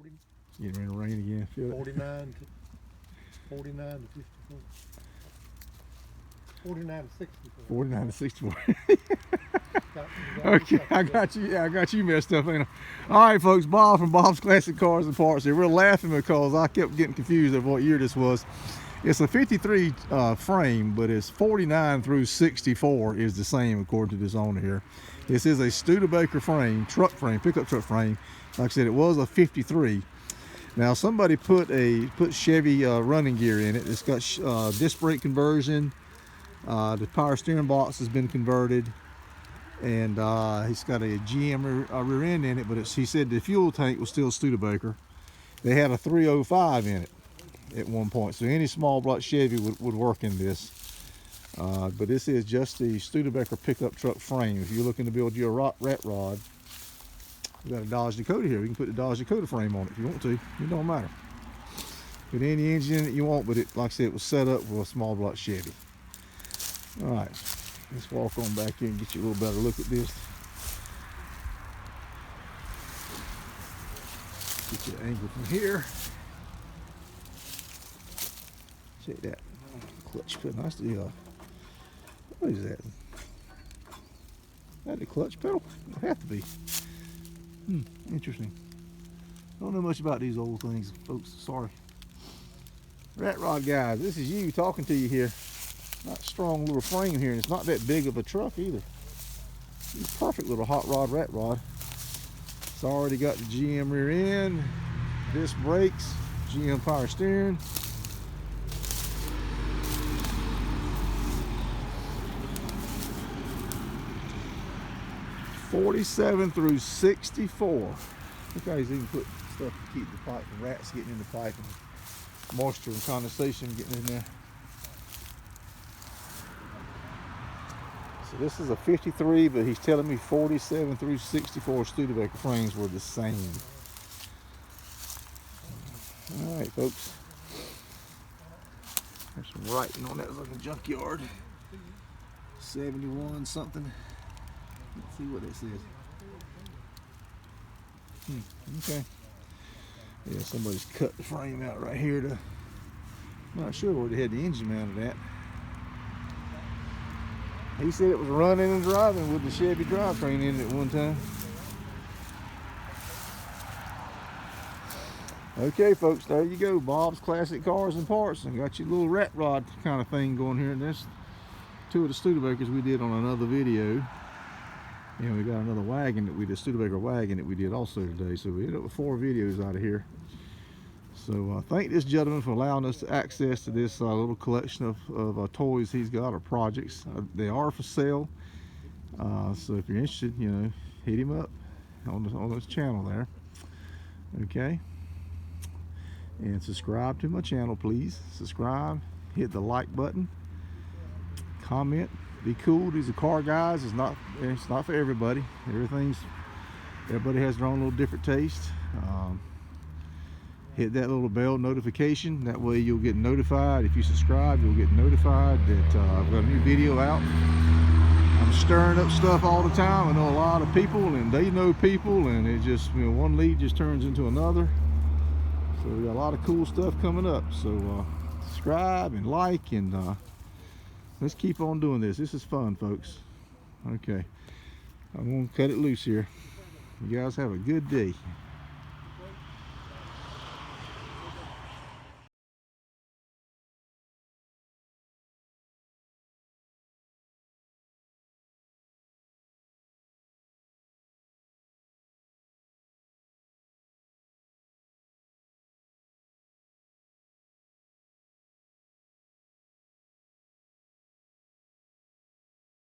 It's getting ready to rain again. Feel it? 49 to 54. 49 to 64. 49 to 64. Okay, I got you. Yeah, I got you messed up, ain't I? All right, folks. Bob from Bob's Classic Cars and Parts here. We're laughing because I kept getting confused of what year this was. It's a 53 frame, but it's 49 through 64 is the same according to this owner here. This is a Studebaker frame, truck frame, pickup truck frame. Like I said, it was a 53. Now somebody put Chevy running gear in it. It's got disc brake conversion. The power steering box has been converted, and he's got a GM rear end in it. But he said the fuel tank was still Studebaker. They had a 305 in it at one point, so any small block Chevy would work in this. But this is just the Studebaker pickup truck frame. If you're looking to build your rat rod, we got a Dodge Dakota here. You can put the Dodge Dakota frame on it if you want to. It don't matter. Put any engine in it you want, but it, like I said, it was set up for a small block Chevy. All right, let's walk on back here and get you a little better look at this. Get you an angle from here. Check that. Clutch pedal. Nice deal. What is that? Is that the clutch pedal? It have to be. Interesting. Don't know much about these old things, folks. Sorry. Rat Rod guys, this is you talking to you here. Not strong little frame here, and it's not that big of a truck either. It's a perfect little hot rod rat rod. It's already got the GM rear end, disc brakes, GM power steering. '47 through '64. Look how he's even put stuff to keep the pipe from rats getting in the pipe and moisture and condensation getting in there. So this is a 53, but he's telling me 47 through 64 Studebaker frames were the same. All right, folks. There's some writing on that looking junkyard. 71 something. Let's see what it says. Okay. Yeah, somebody's cut the frame out right here to. I'm not sure where they had the engine mounted at. He said it was running and driving with the Chevy drivetrain in it at one time. Okay, folks, there you go. Bob's Classic Cars and Parts. I got your little rat rod kind of thing going here. And there's two of the Studebakers we did on another video. And we got another wagon that we did, Studebaker wagon that we did also today. So we ended up with 4 videos out of here. So thank this gentleman for allowing us to access to this little collection of toys he's got, or projects. They are for sale. So if you're interested, you know, hit him up on this channel there. Okay. And subscribe to my channel, please. Subscribe, hit the like button, comment. Be cool. These are car guys. It's not for everybody. Everybody has their own little different taste. Hit that little bell notification. That way you'll get notified. If you subscribe, you'll get notified that I've got a new video out. I'm stirring up stuff all the time. I know a lot of people, and they know people, and it just, you know, one lead just turns into another. So we got a lot of cool stuff coming up. So subscribe and like, and let's keep on doing this. This is fun, folks. Okay, I'm gonna cut it loose here. You guys have a good day.